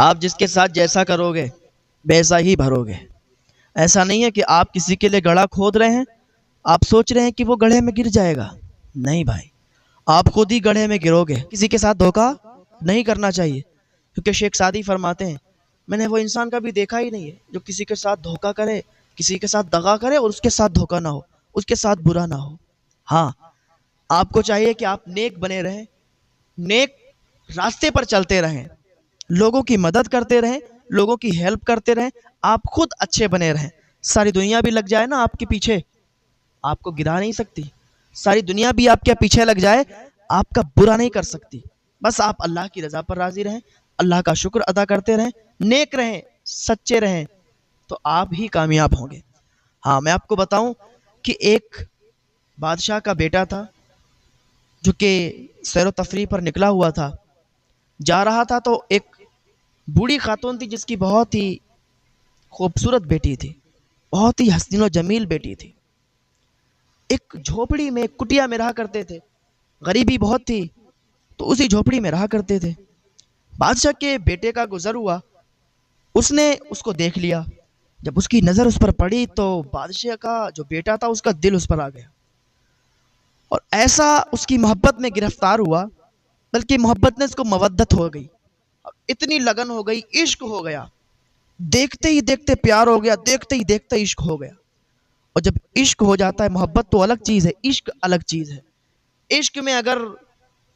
آپ جس کے ساتھ جیسا کرو گے ویسا ہی بھرو گے۔ ایسا نہیں ہے کہ آپ کسی کے لیے گڑھا کھود رہے ہیں، آپ سوچ رہے ہیں کہ وہ گڑھے میں گر جائے گا۔ نہیں بھائی، آپ خود ہی گڑھے میں گرو گے۔ کسی کے ساتھ دھوکا نہیں کرنا چاہیے، کیونکہ شیخ سعدی فرماتے ہیں میں نے وہ انسان کبھی دیکھا ہی نہیں ہے جو کسی کے ساتھ دھوکا کرے، کسی کے ساتھ دغا کرے اور اس کے ساتھ دھوکا نہ ہو، اس کے ساتھ برا نہ ہو۔ ہاں، آپ کو چاہیے کہ آپ نیک بنے رہیں، نیک راستے پر چلتے رہیں، لوگوں کی مدد کرتے رہیں، لوگوں کی ہیلپ کرتے رہیں، آپ خود اچھے بنے رہیں۔ ساری دنیا بھی لگ جائے نا آپ کے پیچھے، آپ کو گرا نہیں سکتی۔ ساری دنیا بھی آپ کے پیچھے لگ جائے، آپ کا برا نہیں کر سکتی۔ بس آپ اللہ کی رضا پر راضی رہیں، اللہ کا شکر ادا کرتے رہیں، نیک رہیں، سچے رہیں، تو آپ ہی کامیاب ہوں گے۔ ہاں، میں آپ کو بتاؤں کہ ایک بادشاہ کا بیٹا تھا جو کہ سیر و تفریح پر نکلا ہوا تھا، جا رہا تھا تو ایک بوڑھی خاتون تھی جس کی بہت ہی خوبصورت بیٹی تھی، بہت ہی حسین و جمیل بیٹی تھی۔ ایک جھوپڑی میں، ایک کٹیا میں رہا کرتے تھے، غریبی بہت تھی تو اسی جھوپڑی میں رہا کرتے تھے۔ بادشاہ کے بیٹے کا گزر ہوا، اس نے اس کو دیکھ لیا۔ جب اس کی نظر اس پر پڑی تو بادشاہ کا جو بیٹا تھا اس کا دل اس پر آ گیا، اور ایسا اس کی محبت میں گرفتار ہوا، بلکہ محبت نے اس کو مودت ہو گئی، اتنی لگن ہو گئی، عشق ہو گیا، دیکھتے ہی دیکھتے پیار ہو گیا، دیکھتے ہی دیکھتے عشق ہو گیا۔ اور جب عشق ہو جاتا ہے، محبت تو الگ چیز ہے، عشق الگ چیز ہے۔ عشق میں اگر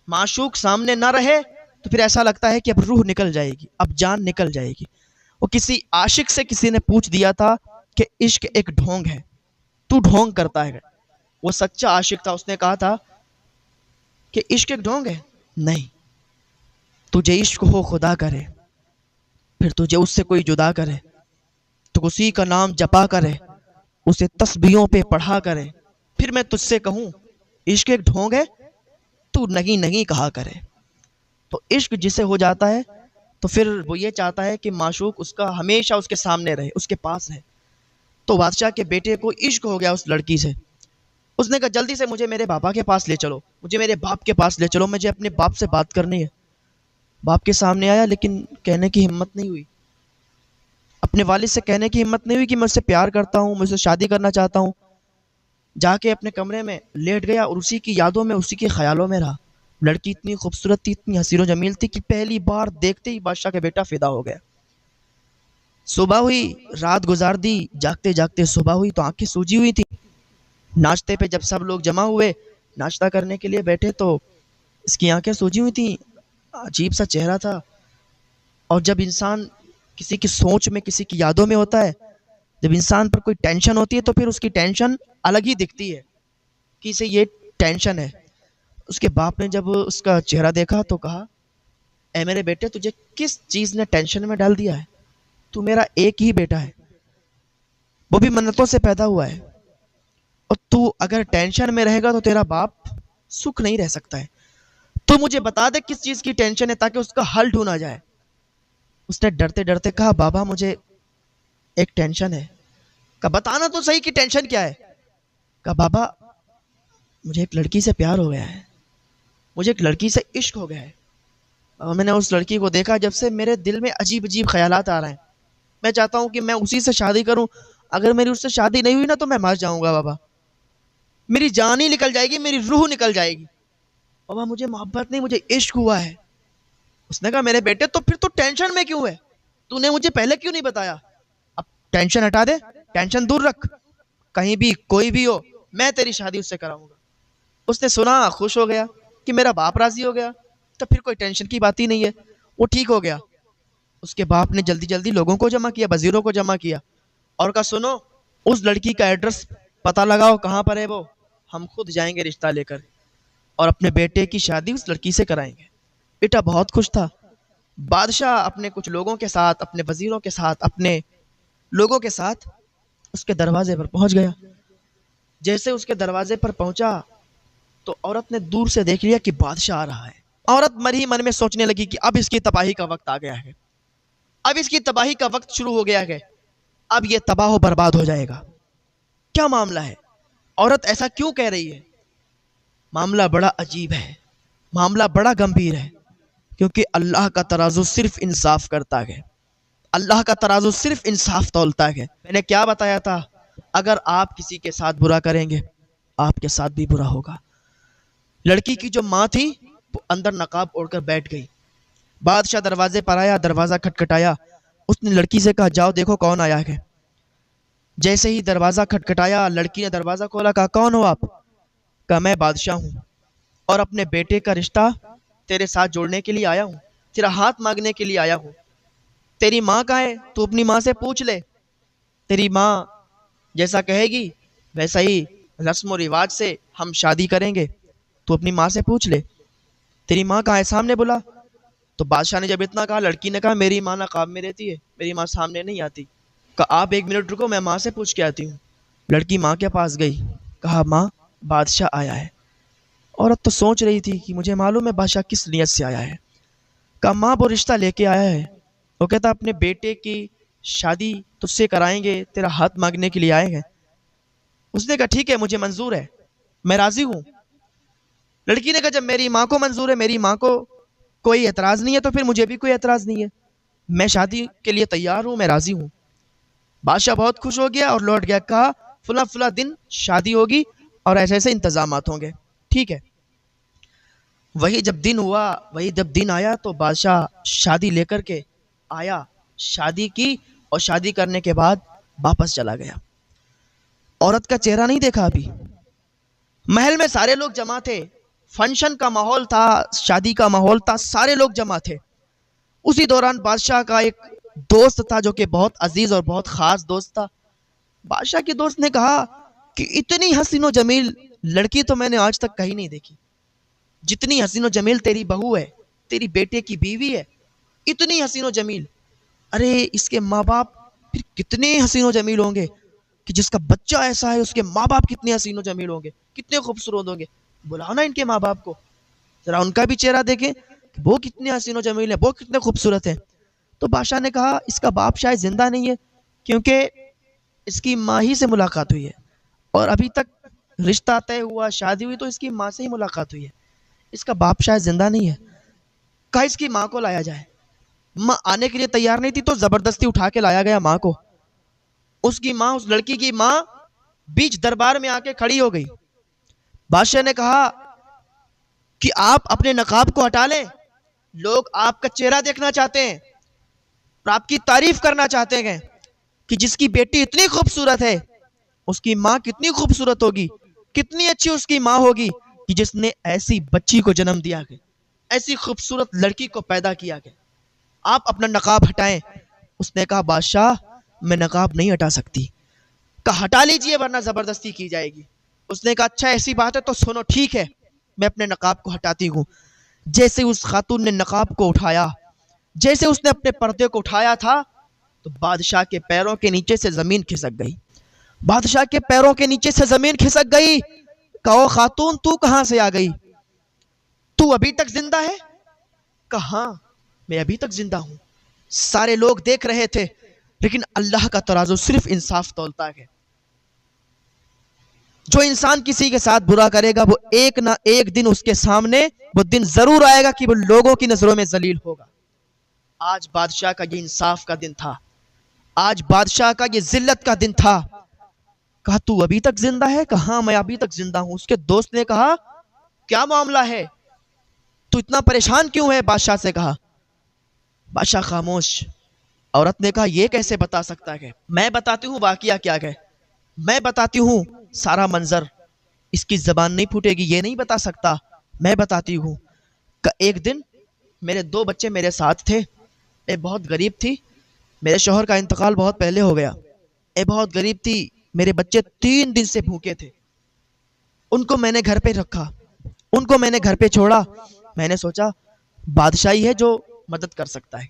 معشوق سامنے نہ رہے تو پھر ایسا لگتا ہے کہ اب روح نکل جائے گی، اب جان نکل جائے گی۔ وہ کسی عاشق سے کسی نے پوچھ دیا تھا کہ عشق ایک ڈھونگ ہے، تو ڈھونگ کرتا ہے۔ وہ سچا عاشق تھا، اس نے کہا تھا کہ عشق ایک ڈھونگ ہے؟ نہیں، تجھے عشق ہو خدا کرے، پھر تجھے اس سے کوئی جدا کرے تو اسی کا نام جپا کرے، اسے تسبیحوں پہ پڑھا کرے، پھر میں تجھ سے کہوں عشق ایک ڈھونگ ہے، تو نہیں نہیں کہا کرے۔ تو عشق جسے ہو جاتا ہے تو پھر وہ یہ چاہتا ہے کہ معشوق اس کا ہمیشہ اس کے سامنے رہے، اس کے پاس رہے۔ تو بادشاہ کے بیٹے کو عشق ہو گیا اس لڑکی سے۔ اس نے کہا جلدی سے مجھے میرے بابا کے پاس لے چلو، مجھے میرے باپ کے پاس لے چلو، مجھے اپنے باپ سے بات کرنی ہے۔ باپ کے سامنے آیا لیکن کہنے کی ہمت نہیں ہوئی، اپنے والد سے کہنے کی ہمت نہیں ہوئی کہ میں اس سے پیار کرتا ہوں، میں اس سے شادی کرنا چاہتا ہوں۔ جا کے اپنے کمرے میں لیٹ گیا اور اسی کی یادوں میں، اسی کے خیالوں میں رہا۔ لڑکی اتنی خوبصورت تھی، اتنی حسین و جمیل تھی کہ پہلی بار دیکھتے ہی بادشاہ کا بیٹا فدا ہو گیا۔ صبح ہوئی، رات گزار دی، جاگتے جاگتے صبح ہوئی تو آنکھیں سوجی ہوئی تھی۔ ناشتے پہ جب سب لوگ جمع ہوئے، ناشتہ کرنے کے لیے بیٹھے تو اس کی آنکھیں سوجی ہوئی تھیں، عجیب سا چہرہ تھا۔ اور جب انسان کسی کی سوچ میں، کسی کی یادوں میں ہوتا ہے، جب انسان پر کوئی ٹینشن ہوتی ہے تو پھر اس کی ٹینشن الگ ہی دکھتی ہے کہ اسے یہ ٹینشن ہے۔ اس کے باپ نے جب اس کا چہرہ دیکھا تو کہا اے میرے بیٹے، تجھے کس چیز نے ٹینشن میں ڈال دیا ہے؟ تو میرا ایک ہی بیٹا ہے، وہ بھی منتوں سے پیدا ہوا ہے، اور تو اگر ٹینشن میں رہے گا تو تیرا باپ سکھ نہیں رہ سکتا ہے۔ تو مجھے بتا دے کس چیز کی ٹینشن ہے تاکہ اس کا حل ڈھونڈا جائے۔ اس نے ڈرتے ڈرتے کہا بابا مجھے ایک ٹینشن ہے۔ کہا بتانا تو صحیح کہ ٹینشن کیا ہے؟ کہا بابا مجھے ایک لڑکی سے پیار ہو گیا ہے، مجھے ایک لڑکی سے عشق ہو گیا ہے۔ اور میں نے اس لڑکی کو دیکھا جب سے میرے دل میں عجیب عجیب خیالات آ رہے ہیں، میں چاہتا ہوں کہ میں اسی سے شادی کروں، اگر میری اس سے شادی نہیں ہوئی نا تو میں مر جاؤں گا بابا، میری جان ہی نکل جائے گی، میری روح نکل جائے گی۔ بابا مجھے محبت نہیں، مجھے عشق ہوا ہے۔ اس نے کہا میرے بیٹے تو پھر تو ٹینشن میں کیوں ہے؟ تو نے مجھے پہلے کیوں نہیں بتایا؟ اب ٹینشن ہٹا دے، ٹینشن دور رکھ، کہیں بھی کوئی بھی ہو میں تیری شادی اس سے کراؤں گا۔ اس نے سنا، خوش ہو گیا کہ میرا باپ راضی ہو گیا، تو پھر کوئی ٹینشن کی بات ہی نہیں ہے، وہ ٹھیک ہو گیا۔ اس کے باپ نے جلدی جلدی لوگوں کو جمع کیا، وزیروں کو جمع کیا، اور کہا سنو اس لڑکی کا ایڈریس پتہ لگاؤ کہاں پر ہے وہ، ہم خود جائیں گے رشتہ لے کر اور اپنے بیٹے کی شادی اس لڑکی سے کرائیں گے۔ بیٹا بہت خوش تھا۔ بادشاہ اپنے کچھ لوگوں کے ساتھ، اپنے وزیروں کے ساتھ، اپنے لوگوں کے ساتھ اس کے دروازے پر پہنچ گیا۔ جیسے اس کے دروازے پر پہنچا تو عورت نے دور سے دیکھ لیا کہ بادشاہ آ رہا ہے۔ عورت من ہی من میں سوچنے لگی کہ اب اس کی تباہی کا وقت آ گیا ہے، اب اس کی تباہی کا وقت شروع ہو گیا ہے، اب یہ تباہ و برباد ہو جائے گا۔ کیا معاملہ ہے؟ عورت ایسا کیوں کہہ رہی ہے؟ معاملہ بڑا عجیب ہے، معاملہ بڑا گمبھیر ہے۔ کیونکہ اللہ کا ترازو صرف انصاف کرتا ہے، اللہ کا ترازو صرف انصاف تولتا ہے۔ میں نے کیا بتایا تھا؟ اگر آپ کسی کے ساتھ برا کریں گے آپ کے ساتھ بھی برا ہوگا۔ لڑکی کی جو ماں تھی وہ اندر نقاب اوڑھ کر بیٹھ گئی۔ بادشاہ دروازے پر آیا، دروازہ کھٹکھٹایا، اس نے لڑکی سے کہا جاؤ دیکھو کون آیا ہے۔ جیسے ہی دروازہ کھٹکھٹایا لڑکی نے دروازہ کھولا، کہا کون ہو آپ؟ کہا میں بادشاہ ہوں اور اپنے بیٹے کا رشتہ تیرے ساتھ جوڑنے کے لیے آیا ہوں، تیرا ہاتھ مانگنے کے لیے آیا ہوں۔ تیری ماں کہاں ہے؟ تو اپنی ماں سے پوچھ لے، تیری ماں جیسا کہے گی ویسا ہی رسم و رواج سے ہم شادی کریں گے، تو اپنی ماں سے پوچھ لے۔ تیری ماں کہاں ہے؟ سامنے بلا۔ تو بادشاہ نے جب اتنا کہا، لڑکی نے کہا میری ماں نقاب میں رہتی ہے، میری ماں سامنے نہیں آتی۔ کہا آپ 1 منٹ رکو، میں ماں سے پوچھ کے آتی ہوں۔ لڑکی ماں کے پاس گئی، کہا ماں بادشاہ آیا ہے۔ عورت تو سوچ رہی تھی کہ مجھے معلوم ہے بادشاہ کس نیت سے آیا ہے۔ کہا ماں وہ رشتہ لے کے آیا ہے، وہ کہتا اپنے بیٹے کی شادی تجھ سے کرائیں گے، تیرا ہاتھ مانگنے کے لیے آئے ہیں۔ اس نے کہا ٹھیک ہے مجھے منظور ہے، میں راضی ہوں۔ لڑکی نے کہا جب میری ماں کو منظور ہے، میری ماں کو کوئی اعتراض نہیں ہے، تو پھر مجھے بھی کوئی اعتراض نہیں ہے، میں شادی کے لیے تیار ہوں، میں راضی ہوں۔ بادشاہ بہت خوش ہو گیا اور لوٹ گیا، کہا فلاں فلاں دن شادی ہوگی اور ایسے ایسے انتظامات ہوں گے، ٹھیک ہے۔ وہی جب دن ہوا، وہی جب دن آیا تو بادشاہ شادی لے کر کے آیا، شادی کی اور شادی کرنے کے بعد واپس چلا گیا۔ عورت کا چہرہ نہیں دیکھا ابھی۔ محل میں سارے لوگ جمع تھے، فنکشن کا ماحول تھا، شادی کا ماحول تھا، سارے لوگ جمع تھے۔ اسی دوران بادشاہ کا ایک دوست تھا جو کہ بہت عزیز اور بہت خاص دوست تھا۔ بادشاہ کے دوست نے کہا کہ اتنی حسین و جمیل لڑکی تو میں نے آج تک کہیں نہیں دیکھی، جتنی حسین و جمیل تیری بہو ہے، تیری بیٹے کی بیوی ہے، اتنی حسین و جمیل، ارے اس کے ماں باپ پھر کتنے حسین و جمیل ہوں گے، کہ جس کا بچہ ایسا ہے اس کے ماں باپ کتنے حسین و جمیل ہوں گے، کتنے خوبصورت ہوں گے۔ بلانا ان کے ماں باپ کو، ذرا ان کا بھی چہرہ دیکھیں کہ وہ کتنے حسین و جمیل ہیں، وہ کتنے خوبصورت ہیں۔ تو بادشاہ نے کہا اس کا باپ شاید زندہ نہیں ہے، کیونکہ اس کی ماں ہی سے ملاقات ہوئی ہے اور ابھی تک رشتہ طے ہوا، شادی ہوئی تو اس کی ماں سے ہی ملاقات ہوئی ہے، اس کا باپ شاید زندہ نہیں ہے۔ کہا اس کی ماں کو لایا جائے۔ ماں آنے کے لیے تیار نہیں تھی تو زبردستی اٹھا کے لایا گیا ماں کو۔ اس کی ماں، اس لڑکی کی ماں بیچ دربار میں آ کے کھڑی ہو گئی۔ بادشاہ نے کہا کہ آپ اپنے نقاب کو ہٹا لیں، لوگ آپ کا چہرہ دیکھنا چاہتے ہیں اور آپ کی تعریف کرنا چاہتے ہیں کہ جس کی بیٹی اتنی خوبصورت ہے اس کی ماں کتنی خوبصورت ہوگی، کتنی اچھی اس کی ماں ہوگی کہ جس نے ایسی بچی کو جنم دیا ہے، ایسی خوبصورت لڑکی کو پیدا کیا ہے۔ آپ اپنا نقاب ہٹائیں۔ اس نے کہا بادشاہ میں نقاب نہیں ہٹا سکتی۔ کہا ہٹا لیجئے ورنہ زبردستی کی جائے گی۔ اس نے کہا اچھا ایسی بات ہے تو سنو، ٹھیک ہے میں اپنے نقاب کو ہٹاتی ہوں۔ جیسے اس خاتون نے نقاب کو اٹھایا، جیسے اس نے اپنے پردے کو اٹھایا تھا تو بادشاہ کے پیروں کے نیچے سے زمین کھسک گئی۔ بادشاہ کے پیروں کے نیچے سے زمین کھسک گئی۔ کہا او خاتون تو کہاں سے آ گئی؟ تو ابھی تک زندہ ہے؟ کہا ہاں میں ابھی تک زندہ ہوں۔ سارے لوگ دیکھ رہے تھے، لیکن اللہ کا ترازو صرف انصاف تولتا ہے۔ جو انسان کسی کے ساتھ برا کرے گا وہ ایک نہ ایک دن اس کے سامنے وہ دن ضرور آئے گا کہ وہ لوگوں کی نظروں میں ذلیل ہوگا۔ آج بادشاہ کا یہ انصاف کا دن تھا، آج بادشاہ کا یہ ذلت کا دن تھا۔ کہا تو ابھی تک زندہ ہے؟ کہا ہاں میں ابھی تک زندہ ہوں۔ اس کے دوست نے کہا کیا معاملہ ہے، تو اتنا پریشان کیوں ہے؟ بادشاہ سے کہا۔ بادشاہ خاموش۔ عورت نے کہا یہ کیسے بتا سکتا ہے؟ میں بتاتی ہوں واقعہ کیا ہے، میں بتاتی ہوں سارا منظر۔ اس کی زبان نہیں پھوٹے گی، یہ نہیں بتا سکتا، میں بتاتی ہوں۔ کہ ایک دن میرے 2 بچے میرے ساتھ تھے، اے بہت غریب تھی، میرے شوہر کا انتقال بہت پہلے ہو گیا، اے بہت غریب تھی، میرے بچے 3 دن سے بھوکے تھے۔ ان کو میں نے گھر پہ رکھا، ان کو میں نے گھر پہ چھوڑا۔ میں نے سوچا بادشاہی ہے جو مدد کر سکتا ہے،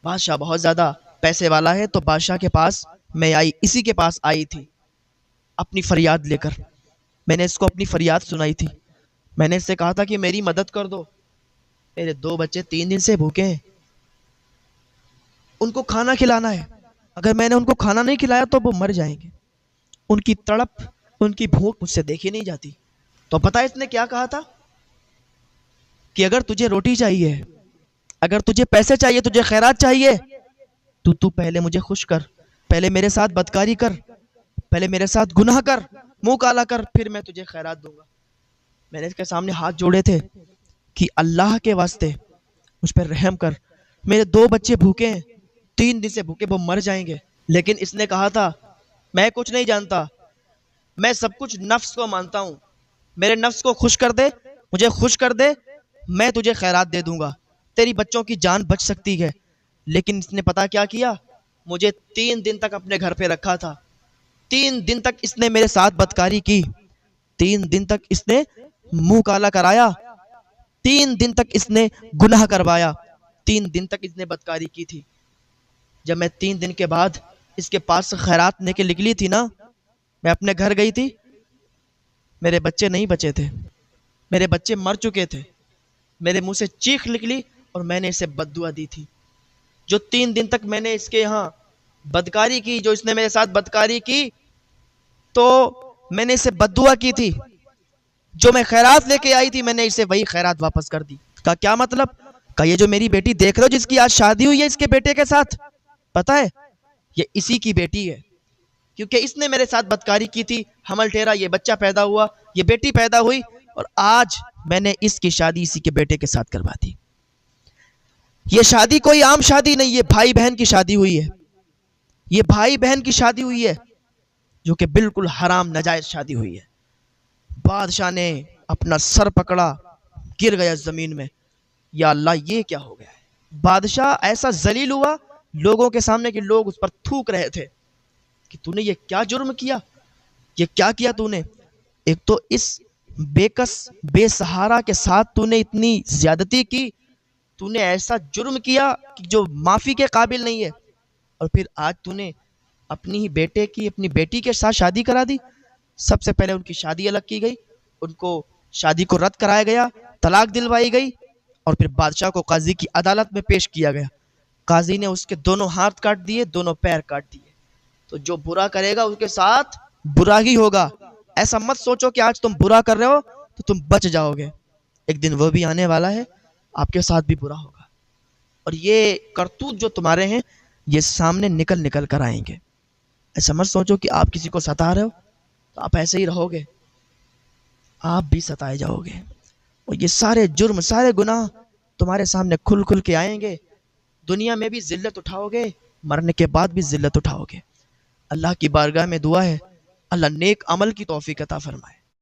بادشاہ بہت زیادہ پیسے والا ہے، تو بادشاہ کے پاس میں آئی، اسی کے پاس آئی تھی اپنی فریاد لے کر۔ میں نے اس کو اپنی فریاد سنائی تھی، میں نے اس سے کہا تھا کہ میری مدد کر دو، میرے 2 بچے 3 دن سے بھوکے ہیں، ان کو کھانا کھلانا ہے، اگر میں نے ان کو کھانا نہیں کھلایا تو وہ مر جائیں گے، ان کی تڑپ، ان کی بھوک مجھ سے دیکھی نہیں جاتی۔ تو پتہ ہے اس نے کیا کہا تھا کہ اگر تجھے روٹی چاہیے اگر تجھے پیسے چاہیے، تجھے خیرات چاہیے، تو پہلے مجھے خوش کر، پہلے میرے ساتھ بدکاری کر، پہلے میرے ساتھ گناہ کر، منہ کالا کر، پھر میں تجھے خیرات دوں گا۔ میں نے اس کے سامنے ہاتھ جوڑے تھے کہ اللہ کے واسطے مجھ پر رحم کر، میرے 2 بچے بھوکے ہیں، 3 دن سے بھوکے، وہ مر جائیں گے۔ لیکن اس نے کہا تھا میں کچھ نہیں جانتا، میں سب کچھ نفس کو مانتا ہوں، میرے نفس کو خوش کر دے، مجھے خوش کر دے، میں تجھے خیرات دے دوں گا، تیری بچوں کی جان بچ سکتی ہے۔ لیکن اس نے پتا کیا کیا؟ مجھے 3 دن تک اپنے گھر پہ رکھا تھا، 3 دن تک اس نے میرے ساتھ بدکاری کی، 3 دن تک اس نے منہ کالا کرایا، 3 دن تک اس نے گناہ کروایا، 3 دن تک اس نے بدکاری کی تھی۔ جب میں 3 دن کے بعد اس کے پاس سے خیرات لے کے نکلی تھی نا، میں اپنے گھر گئی تھی، میرے بچے نہیں بچے تھے، میرے بچے مر چکے تھے، میرے منہ سے چیخ نکلی اور میں نے اسے بد دعا دی تھی۔ جو 3 دن تک میں نے اس کے یہاں بدکاری کی، جو اس نے میرے ساتھ بدکاری کی، تو میں نے اسے بد دعا کی تھی۔ جو میں خیرات لے کے آئی تھی، میں نے اسے وہی خیرات واپس کر دی۔ کا کیا مطلب؟ کہ یہ جو میری بیٹی دیکھ رہے ہو، جس کی آج شادی ہوئی ہے اس کے بیٹے کے ساتھ، پتا ہے یہ اسی کی بیٹی ہے، کیونکہ اس نے میرے ساتھ بدکاری کی تھی، حمل ٹھہرا، یہ بچہ پیدا ہوا، یہ بیٹی پیدا ہوئی، اور آج میں نے اس کی شادی اسی کے بیٹے کے ساتھ کروا دی۔ یہ شادی کوئی عام شادی نہیں، یہ بھائی بہن کی شادی ہوئی ہے، یہ بھائی بہن کی شادی ہوئی ہے، جو کہ بالکل حرام ناجائز شادی ہوئی ہے۔ بادشاہ نے اپنا سر پکڑا، گر گیا زمین میں، یا اللہ یہ کیا ہو گیا ہے؟ بادشاہ ایسا ذلیل ہوا لوگوں کے سامنے کہ لوگ اس پر تھوک رہے تھے کہ تو نے یہ کیا جرم کیا، یہ کیا کیا تو نے؟ ایک تو اس بے کس بے سہارا کے ساتھ تو نے اتنی زیادتی کی، تو نے ایسا جرم کیا کہ جو معافی کے قابل نہیں ہے، اور پھر آج تو نے اپنی ہی بیٹے کی، اپنی بیٹی کے ساتھ شادی کرا دی۔ سب سے پہلے ان کی شادی الگ کی گئی، ان کو شادی کو رد کرایا گیا، طلاق دلوائی گئی، اور پھر بادشاہ کو قاضی کی عدالت میں پیش کیا گیا۔ قاضی نے اس کے دونوں ہاتھ کاٹ دیے، دونوں پیر کاٹ دیے۔ تو جو برا کرے گا اس کے ساتھ برا ہی ہوگا۔ ایسا مت سوچو کہ آج تم برا کر رہے ہو تو تم بچ جاؤ گے، ایک دن وہ بھی آنے والا ہے، آپ کے ساتھ بھی برا ہوگا، اور یہ کرتوت جو تمہارے ہیں یہ سامنے نکل کر آئیں گے۔ ایسا مت سوچو کہ آپ کسی کو ستا رہے ہو تو آپ ایسے ہی رہو گے، آپ بھی ستائے جاؤ گے، اور یہ سارے جرم، سارے گناہ تمہارے سامنے کھل کے آئیں گے۔ دنیا میں بھی ذلت اٹھاؤ گے، مرنے کے بعد بھی ذلت اٹھاؤ گے۔ اللہ کی بارگاہ میں دعا ہے اللہ نیک عمل کی توفیق عطا فرمائے۔